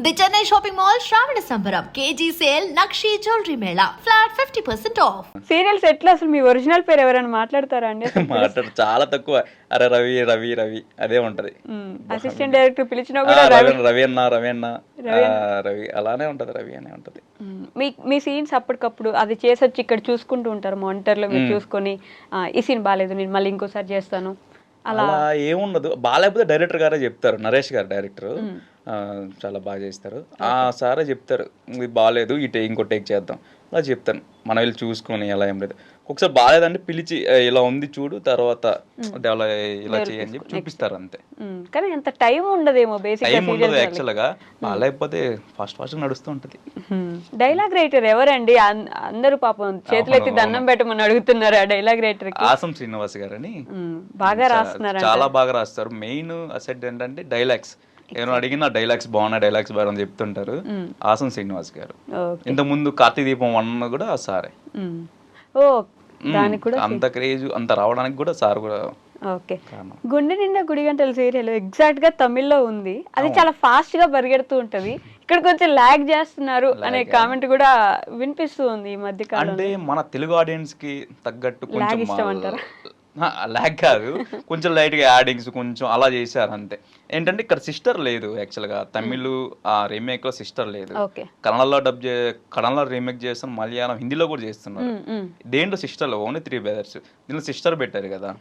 The Chennai shopping mall శ్రావణ సంబరం KG sale nakshi jewellery Mela flat 50% of. Serials ఎట్లా అసలు మీ original పేరు ఎవరైనా మాట్లాడతారా అండి? మాట్లాడు చాలా తక్కువ. అరే రవి రవి రవి అదే ఉంటది. అసిస్టెంట్ డైరెక్టర్ పిలిచినా కూడా రవి రవి అన్న రవి అన్న రవి అలానే ఉంటది. రవి అనే ఉంటది. మీ సీన్స్ అప్పటికప్పుడు అది చేసొచ్చి ఇక్కడ చూసుకుంటూ ఉంటారు మానిటర్ లో మీరు చూసుకొని ఈ సీన్ బాగాలేదు నేను మళ్ళీ ఇంకోసారి చేస్తాను అలా ఏముండదు. బాగాలేకపోతే డైరెక్టర్ గారే చెప్తారు. నరేష్ గారు డైరెక్టర్ చాలా బాగా చేస్తారు. ఆ సారే చెప్తారు ఇది బాగాలేదు ఇంకో టేక్ చేద్దాం అలా చెప్తాను. మనం వెళ్ళి చూసుకొని అలా ఏం లేదు. ఒకసారి బాగాలేదంటే పిలిచి ఇలా ఉంది చూడు తర్వాత ఇలా చేయని చెప్పి చూపిస్తారు అంతే. కానీ ఎంత టైం ఉండదేమో టైం ఉండదు యాక్చువల్ గా. బాగాలేకపోతే ఫాస్ట్ నడుస్తూ ఉంటది. డైలాగ్ రైటర్ ఎవరండి? అందరూ పాపం చేతులెత్తి దండం పెట్టమని అడుగుతున్నారు ఆ డైలాగ్ రైటర్. ఆసం శ్రీనివాస్ గారు అని బాగా రాస్తున్నారు, చాలా బాగా రాస్తారు. మెయిన్ అసెట్ ఏంటంటే డైలాగ్స్. ఏమైనా అడిగిన డైలాగ్స్ బాగున్నాయి డైలాగ్స్ బాగా చెప్తుంటారు. ఆసం శ్రీనివాస్ గారు. ఇంత ముందు కార్తీక దీపం 1 కూడా సారే. అంత క్రేజ్ అంత రావడానికి కూడా సార్ కూడా. ఓకే. గుండె నిండా గుడి గంటల సీరియల్ ఎగ్జాక్ట్ గా తమిళ్లో ఉంది. అది చాలా ఫాస్ట్ గా పరిగెడుతూ ఉంటది. ఇక్కడ కొంచెం లాగ్ చేస్తున్నారు అనే కామెంట్ కూడా వినిపిస్తూ ఉంది ఈ మధ్య కాలంలో. అంటే మన తెలుగు ఆడియన్స్ కి తగ్గట్టు కొంచెం లాగ్ కాదు, కొంచెం లైట్ గా యాడింగ్స్ కొంచెం అలా చేశారు అంతే. ఏంటంటే ఇక్కడ సిస్టర్ లేదు యాక్చువల్ గా. తమిళ్ ఆ రీమేక్ లో సిస్టర్ లేదు. కన్నడలో రీమేక్ చేస్తాం, మలయాళం హిందీలో కూడా చేస్తున్నారు. దేంట్లో సిస్టర్ ఓన్లీ 3 బ్రదర్స్. దీనిలో సిస్టర్ పెట్టారు కదా.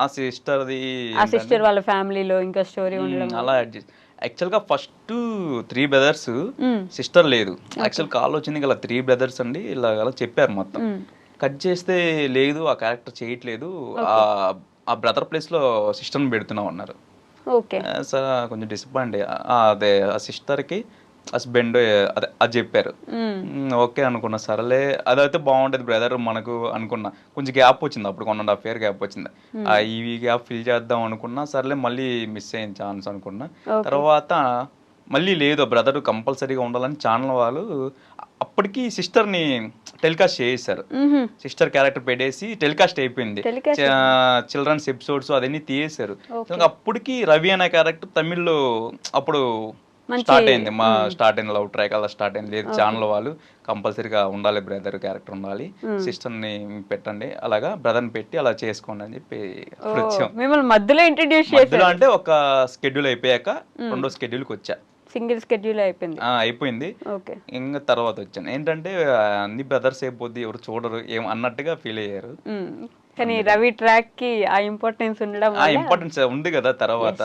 ఆ సిస్టర్ వాళ్ళ ఫ్యామిలీలో ఇంకా స్టోరీ అలా యాడ్ చేసి యాక్చువల్ గా ఫస్ట్ 3 బ్రదర్స్ సిస్టర్ లేదు. యాక్చువల్ కాల్ వచ్చింది ఇలా 3 బ్రదర్స్ అండి ఇలా చెప్పారు మొత్తం. కట్ చేస్తే లేదు ఆ క్యారెక్టర్ చేయట్లేదు, ఆ బ్రదర్ ప్లేస్ లో సిస్టర్ని పెడుతున్నాం అన్నారు. సార్ కొంచెం డిసప్పాయింట్. అదే ఆ సిస్టర్కి హస్బెండ్ అదే అది చెప్పారు. ఓకే అనుకున్నా, సరేలే అదైతే బాగుంటది బ్రదర్ మనకు అనుకున్నా. కొంచెం గ్యాప్ వచ్చింది అప్పుడు, 1.5 year గ్యాప్ వచ్చింది. ఈ గ్యాప్ ఫిల్ చేద్దాం అనుకున్నా, సరేలే మళ్ళీ మిస్ అయిన ఛాన్స్ అనుకున్నా. తర్వాత మళ్ళీ లేదు బ్రదర్ కంపల్సరీగా ఉండాలని ఛానల్ వాళ్ళు అప్పటికి సిస్టర్ని టెలికాస్ట్ చేశారు. సిస్టర్ క్యారెక్టర్ పెట్టేసి టెలికాస్ట్ అయిపోయింది. చిల్డ్రన్స్ ఎపిసోడ్స్ అదన్నీ తీసేశారు. అప్పటికి రవి అనే క్యారెక్టర్ తమిళ్లో అప్పుడు స్టార్ట్ అయింది. లవ్ ట్రాక్ అలా స్టార్ట్ అయింది. లేదు ఛానల్ వాళ్ళు కంపల్సరీగా ఉండాలి బ్రదర్ క్యారెక్టర్ ఉండాలి, సిస్టర్ని పెట్టండి, అలాగా బ్రదర్ని పెట్టి అలా చేసుకోండి అని చెప్పి మధ్యలో అంటే ఒక స్కెడ్యూల్ అయిపోయాక 2వ స్కెడ్యూల్కి వచ్చా. సింగిల్ స్కెడ్యూల్ అయిపోయింది. ఇంకా తర్వాత వచ్చాను. ఏంటంటే అన్ని బ్రదర్స్ అయిపోద్ది ఎవరు చూడరు ఏం అన్నట్టుగా ఫీల్ అయ్యారు. కానీ రవి ట్రాక్ కి ఆ ఇంపార్టెన్స్ ఉండడం, ఆ ఇంపార్టెన్స్ ఉంది కదా. తర్వాత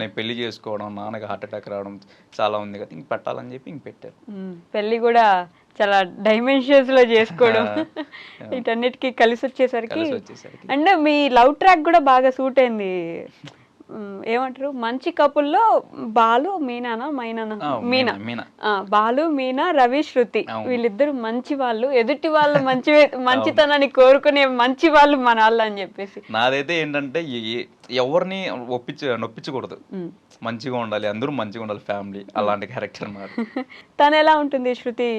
నేను పెళ్లి చేసుకోవడం, నాన్నకి హార్ట్ అటాక్ రావడం చాలా ఉంది కదా, ఇంక పెట్టాలని చెప్పి ఇంక పెట్టారు. పెళ్లి కూడా చాలా డైమెన్షన్స్ లో చేసుకోవడం వీటన్నిటికీ కలిసి వచ్చేసరికి అండ్ మీ లవ్ ట్రాక్ కూడా బాగా సూట్ అయింది. ఏమంటారు మంచి కపుల్లో బాలు మీనా బాలు మీనా రవి శృతి వీళ్ళిద్దరు మంచి వాళ్ళు, ఎదుటి వాళ్ళు మంచితనాన్ని కోరుకునే మంచి వాళ్ళు మన వాళ్ళు అని చెప్పేసి. నాదైతే ఏంటంటే ఎవరిని నొప్పించకూడదు, మంచిగా ఉండాలి, అందరూ మంచిగా ఉండాలి ఫ్యామిలీ, అలాంటి క్యారెక్టర్ అన్నారు. తను ఎలా ఉంటుంది శృతి?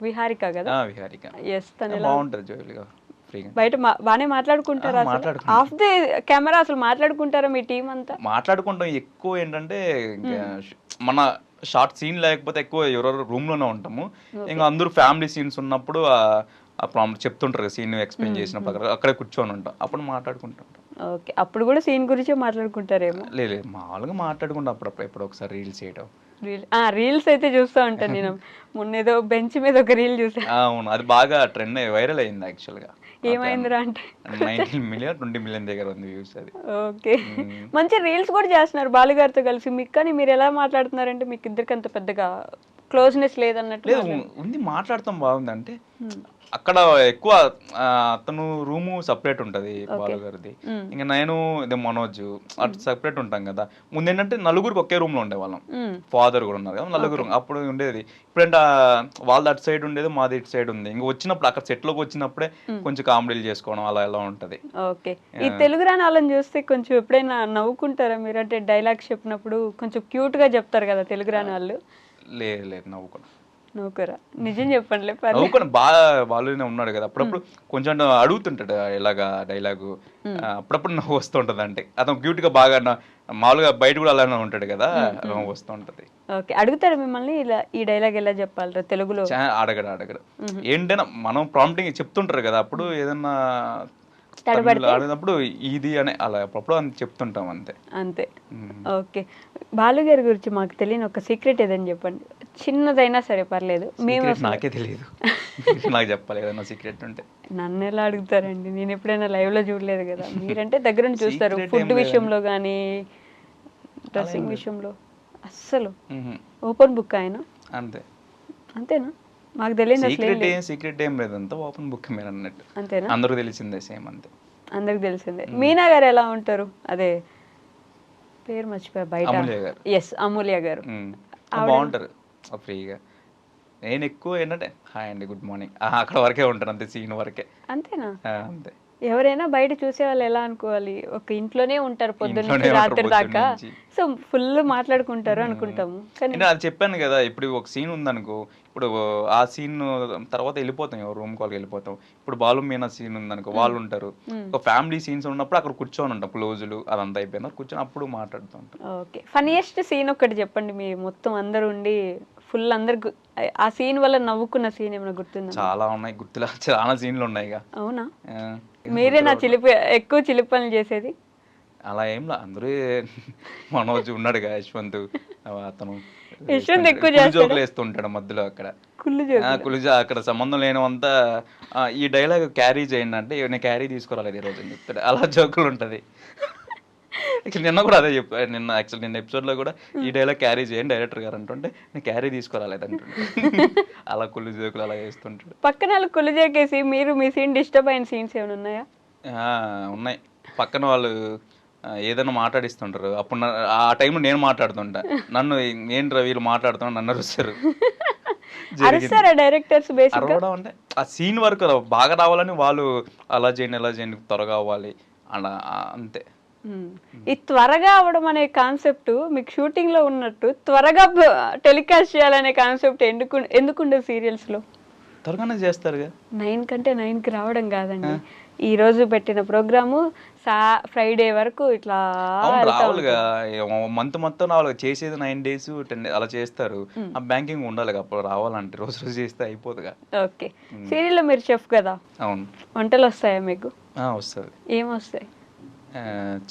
విహారిక కదా. విహారిక తను బాగుంటది జోయిల్గా. బయట బానే మాట్లాడుకుంటారా? ఆఫ్ ది కెమెరా అసలు మాట్లాడుకుంటారా మీ టీం అంతా? మాట్లాడుకుంటాం. ఎక్కువ ఏంటంటే మన షార్ట్ సీన్ లేకపోతే ఎక్కువ ఎవరెవరు రూమ్ లోనే ఉంటాము. ఇంకా అందరూ ఫ్యామిలీ సీన్స్ ఉన్నప్పుడు చెప్తుంటారు సీన్ ఎక్స్ప్లెయిన్ చేసినప్పుడు అక్కడే కూర్చొని ఉంటాం, అప్పుడు మాట్లాడుకుంటాం. ఓకే, అప్పుడు కూడా సీన్ గురించి మాట్లాడుకుంటారేమో? లేదు మామూలుగా మాట్లాడుకుంటాం అప్పుడప్పుడు. ఎప్పుడు ఒకసారి రీల్స్ చేయడం. రీల్స్ అయితే చూస్తూ ఉంటాను నేను. మొన్న ఏదో బెంచ్ మీద ఒక రీల్ చూసాను. అవును, అది బాగా ట్రెండ్ వైరల్ అయింది యాక్చువల్ గా. ఏమైందిరా అంటే 19 million 20 million దగ్గర ఉంది వ్యూస్ అది. ఓకే, మంచి రీల్స్ కూడా చేస్తున్నారు బాలుగారితో కలిసి. మీకు కానీ మీరు ఎలా మాట్లాడుతున్నారంటే మీకు ఇద్దరికి అంత పెద్దగా క్లోజ్నెస్ లేదన్నట్టు. లేదు ఉంది, మాట్లాడతాం బాగుంది. అంటే అక్కడ ఎక్కువ అతను రూము సపరేట్ ఉంటది బాలు గారిది, ఇంకా నేను ఇదే మనోజ్ అటు సపరేట్ ఉంటాం కదా. ముందు ఏంటంటే నలుగురికి ఒకే రూమ్ లో ఉండేవాళ్ళం, ఫాదర్ కూడా ఉన్నారు కదా నలుగురు అప్పుడు ఉండేది. ఇప్పుడంటే వాళ్ళది అటు సైడ్ ఉండేది, మాది ఇటు సైడ్ ఉంది. ఇంకా వచ్చినప్పుడు అక్కడ సెట్ లోకి వచ్చినప్పుడే కొంచెం కామెడీలు చేసుకోవడం అలా ఎలా ఉంటది. ఓకే, ఈ తెలుగు రాని వాళ్ళని చూస్తే కొంచెం ఎప్పుడైనా నవ్వుకుంటారా మీరు? అంటే డైలాగ్స్ చెప్పినప్పుడు కొంచెం క్యూట్ గా చెప్తారు కదా తెలుగు రాని వాళ్ళు. లేదు నవ్వుకున్నా. నౌకరా నిజం చెప్పండి నవ్వుకొని బాగా బాలునే ఉన్నాడు కదా, అప్పుడప్పుడు కొంచెం అడుగుతుంటాడు ఇలాగా డైలాగు, అప్పుడప్పుడు నవ్వు వస్తుంటది. అంటే అతను క్యూట్ గా బాగా మామూలుగా బయట కూడా అలానే ఉంటాడు కదా, నవ్వు వస్తూ ఉంటది. ఓకే, అడుగుతాడు మిమ్మల్ని ఇలా ఈ డైలాగ్ ఎలా చెప్పాలి తెలుగులో? అడగడు ఏంటైనా మనం ప్రాంప్టింగ్ చెప్తుంటారు కదా, అప్పుడు ఏదన్నా ఆడినప్పుడు ఇది అని అలా అప్పుడు చెప్తుంటాం అంతే అంతే. ఓకే, బాలు గారి గురించి మాకు తెలియని ఒక సీక్రెట్ ఏదని చెప్పండి, చిన్నదైనా సరే పర్లేదు. మేము నాకే తెలియదు, నాకు చెప్పాలి ఏదైనా సీక్రెట్ ఉంటే. నన్ను ఎలా అడుగుతారండి, నేను ఎప్పుడైనా లైవ్ లో చూడలేదు కదా, మీరంటే దగ్గర నుంచి చూస్తారు. ఫుడ్ విషయంలో కానీ డ్రెస్సింగ్ విషయంలో అస్సలు ఓపెన్ బుక్ ఆయన అంతే. అంతేనా? మాకు తెలియదు. సీక్రెట్ ఏం లేదు, అంతా ఓపెన్ బుక్ మీరు అన్నట్టు. అంతేనా? అందరూ తెలిసిందే, సేమ్ అంతే, అందరికి తెలిసిందే. మీనా గారు ఎలా ఉంటారు? అదే పేరు మర్చిపోయా బయట. అమూల్య గారు. ఎస్, అమూల్య గారు బాగుంటారు ఫ్రీగా. నేను ఎక్కువ ఏంటంటే హాయ్ అండి, గుడ్ మార్నింగ్, అక్కడ వరకే ఉంటాను అంతే, సీన్ వరకే. అంతేనా? అంతే. ఎవరైనా బయట చూసే వాళ్ళు ఎలా అనుకోవాలి, ఒక ఇంట్లోనే ఉంటారు పొద్దున్న రాత్రి దాకా, సో ఫుల్ మాట్లాడుకుంటారు అనుకుంటాము. కానీ అది చెప్పాను కదా, ఇప్పుడు ఒక సీన్ ఉందనుకో, ఇప్పుడు ఆ సీన్ తర్వాత వెళ్ళిపోతాం, రూమ్ కాల్కి వెళ్ళిపోతాం. ఇప్పుడు బాలు మీనా సీన్ ఉందనుకో, వాళ్ళు ఉంటారు. ఒక ఫ్యామిలీ సీన్స్ ఉన్నప్పుడు అక్కడ కూర్చొని ఉంటాం, క్లోజులు అదంతా అయిపోయినా కూర్చొని అప్పుడు మాట్లాడుతూ ఉంటాం. ఓకే, ఫన్నీయెస్ట్ సీన్ ఒకటి చెప్పండి, మీ మొత్తం అందరు ఉండి ఫుల్ అందరు ఆ సీన్ వల్ల నవ్వుకున్న సీన్ ఏమైనా గుర్తుందా? చాలా ఉన్నాయి, గుర్తులా చాలా సీన్లు ఉన్నాయి. అవునా? మీరే నా ఎక్కువ చిలిపి పనులు చేసేది? అలా ఏంలా, అందరూ మనోజ్ ఉన్నాడుగా, యశ్వంత్, అతను యశ్వంత్ ఎక్కువ జోకులు వేస్తుంటాడు మధ్యలో. అక్కడ కులుజా అక్కడ సంబంధం లేనివంతా ఈ డైలాగ్ క్యారీ చేయండి అంటే నేను క్యారీ తీసుకురాలేదు ఈరోజు అని చెప్తాడు, అలా జోకులు ఉంటది. నిన్న కూడా అదే చెప్పాను, నిన్న ఎపిసోడ్ లో కూడా ఈ డైలాగ్ క్యారీ చేయండి డైరెక్టర్ గారు అంటుంటే నేను క్యారీ తీసుకురాలేదు అంటుంటే అలా కుళ్ళు జోకులు అలా వేస్తుంటాడు. పక్కన కుళ్ళు జోకేసి మీరు మీ సీన్ డిస్టర్బ్ అయిన సీన్స్ ఏమైనా ఉన్నాయా? ఉన్నాయి. పక్కన వాళ్ళు ఏదైనా మాట్లాడిస్తుంటారు, అప్పుడు ఆ టైంలో నేను మాట్లాడుతుంటా, నన్ను ఏంట్రా వీళ్ళు మాట్లాడుతున్నా నన్ను అరుస్తారు. డైరెక్టర్స్ అరవడం అంటే ఆ సీన్ వరకు బాగా రావాలని వాళ్ళు అలా చేయండి ఎలా చేయండి త్వరగా అవ్వాలి అలా అంతే. ఈ త్వరగా అవడం అనే కాన్సెప్ట్ మీకు షూటింగ్ లో ఉన్నట్టు త్వరగా టెలికాస్ట్ చేయాలనే కాన్సెప్ట్ ఎందుకుండదు సీరియల్స్ లో? త్వరగానే చేస్తారు. 9 కంటే 9కి రావడం కాదండి, ఈ రోజు పెట్టిన ప్రోగ్రాము ఫ్రైడే వరకు ఇట్లా రావాలిగా, మంత్ మొత్తం రావాలి. చేసేది 9 days 10 అలా చేస్తారు. ఆ బ్యాంకింగ్ ఉండాలి అప్పుడు రావాలంటే, రోజు రోజు చేస్తే అయిపోతుందిగా. ఓకే, సీరియల్ లో మీరు చెఫ్ కదా? అవును. వంటలు వస్తాయా మీకు? వస్తుంది. ఏం వస్తాయి?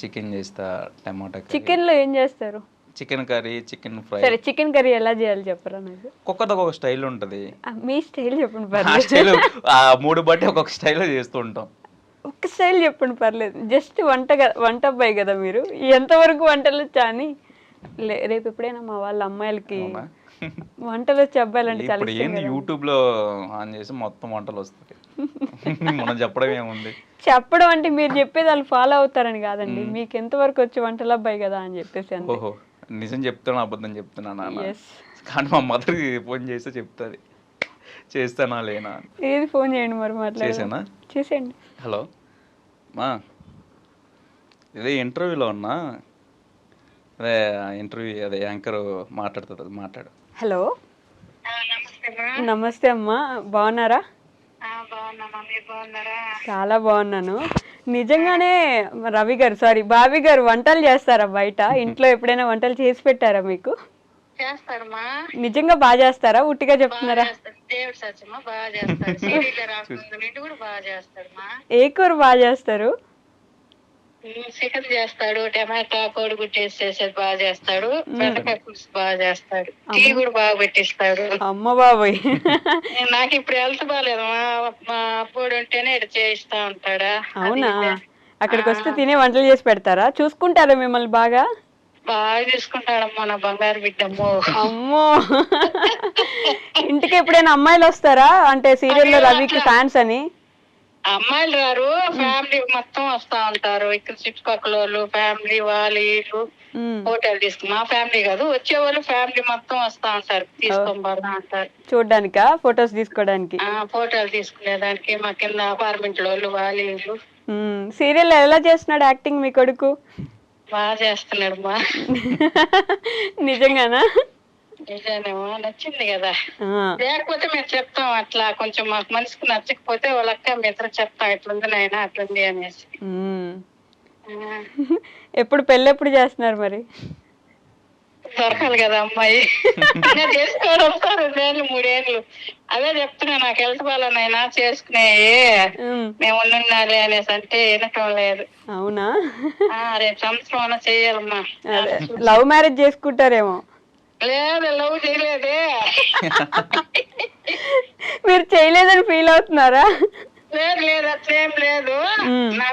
చికెన్ చేస్తా, టమాటా. చికెన్ లో ఏం చేస్తారు? Chicken curry, chicken fry. సరే, చికెన్ కర్రీ ఎలా చేయాలి చెప్పరా నాకు? ఒక్కొక్కటి ఒక్కొక్క స్టైల్ ఉంటది. మీ స్టైల్ చెప్పండి ఆ పర్లేదు. స్టైల్ మూడు బట్టి ఒక్కొక్క స్టైల్లో చేస్తూ ఉంటాం. ఒక్క స్టైల్ చెప్పండి పర్లేదు, జస్ట్ వంట అబ్బాయి కదా మీరు, ఎంతవరకు వంటలు వచ్చా అని. రేపు ఎప్పుడైనా మా వాళ్ళ అమ్మాయిలకి వంటలు వచ్చే అబ్బాయిలంటే చాలా ఇప్పుడు ఏంది యూట్యూబ్ లో ఆన్ చేసి మొత్తం వంటలు వస్తాయి, మనం చెప్పడం ఏముంది. చెప్పడం అంటే మీరు చెప్పేది వాళ్ళు ఫాలో అవుతారని కాదండి, మీకు ఎంతవరకు వచ్చి వంటల అబ్బాయి కదా అని చెప్పేసి. ఓహో, నిజం చెప్తున్నా అబద్ధం చెప్తున్నా కానీ మా మదర్ ఫోన్ చేస్తే చెప్తుంది చేస్తానా లేనా. ఏది ఫోన్ చేయండి మరి, మాట్లాడేసానా? చేసేయండి. హలో మా, ఇదే ఇంటర్వ్యూలో ఉన్నా, అదే ఇంటర్వ్యూ అదే యాంకర్ మాట్లాడుతుంది, మాట్లాడు. హలో, నమస్తే అమ్మా, బాగున్నారా? చాలా బాగున్నాను. నిజంగానే రవి గారు బాబీ గారు వంటలు చేస్తారా బయట? ఇంట్లో ఎప్పుడైనా వంటలు చేసి పెట్టారా మీకు? నిజంగా బాగా చేస్తారా, ఉట్టిగా చెప్తున్నారా? ఏ కూర బాగా చేస్తారు? చికెన్ చేస్తాడు, టమాటా కోడిగుడ్డు చేసేది బాగా చేస్తాడు, బెండకాయ పులుసు బాగా చేస్తాడు, టీ కూడా బాగా పెట్టిస్తాడు. అమ్మ బాబోయ్, నాకు ఇప్పుడు హెల్త్ బాగాలేదు, మా అప్పుడు ఉంటేనే ఇటు చేయిస్తా ఉంటాడా. అవునా? అక్కడికి వస్తే తినే వంటలు చేసి పెడతారా? చూసుకుంటారా మిమ్మల్ని బాగా? బాగా చూసుకుంటాడమ్మా నా బంగారు బిడ్డమ్మో. అమ్మో, ఇంటికి ఎప్పుడైనా అమ్మాయిలు వస్తారా? అంటే సీరియల్లో రవికి ఫ్యాన్స్ అని. అమ్మాయిలు రారు, ఫ్యామిలీ మొత్తం వస్తా ఉంటారు, ఇక్కడ చుట్టుపక్కల వాళ్ళు ఫ్యామిలీ వాళ్ళు హోటల్ మా ఫ్యామిలీ కాదు, వచ్చే వాళ్ళు ఫ్యామిలీ మొత్తం వస్తా ఉంటారు, తీసుకొని పడతా ఉంటారు. చూడ్డానికా, ఫొటోస్ తీసుకోవడానికి? ఫోటోలు తీసుకునేదానికి మా కింద అపార్ట్మెంట్ వాళ్ళు వాళ్ళు. సీరియల్ ఎలా చేస్తున్నాడు యాక్టింగ్ మీ కొడుకు? బాగా చేస్తున్నాడు మా. నిజంగానా? నిజానేమో నచ్చింది కదా. ఆ, లేకపోతే మేము చెప్తాం అట్లా, కొంచెం మాకు మనసుకు నచ్చకపోతే వాళ్ళక్క మీ ఇద్దరు చెప్తాం ఇట్లుంది నాయన అట్లుంది అనేసి. ఉమ్. ఆ, ఎప్పుడు పెళ్ళి ఎప్పుడు చేస్తున్నారు మరి? దొరకాలి కదా అమ్మాయి. ఇంకా చేసుకోవడం 2 3 ఏళ్ళు. అదే చెప్తున్నా, నాకు హెల్త్ బాగాలేనైనా చేసుకునేవి ఉమ్. మేము ఉండాలి అనేసి అంటే వినటం లేదు. అవునా? రేపు సంవత్సరం అన్నా చెయ్యాలమ్మా. అదే లవ్ మ్యారేజ్ చేసుకుంటారేమో. లేదు, లవ్ చేయలేదే. మీరు చేయలేదని ఫీల్ అవుతున్నారా? లేదు లేదు, అట్లేం లేదు. ఉమ్. నాకు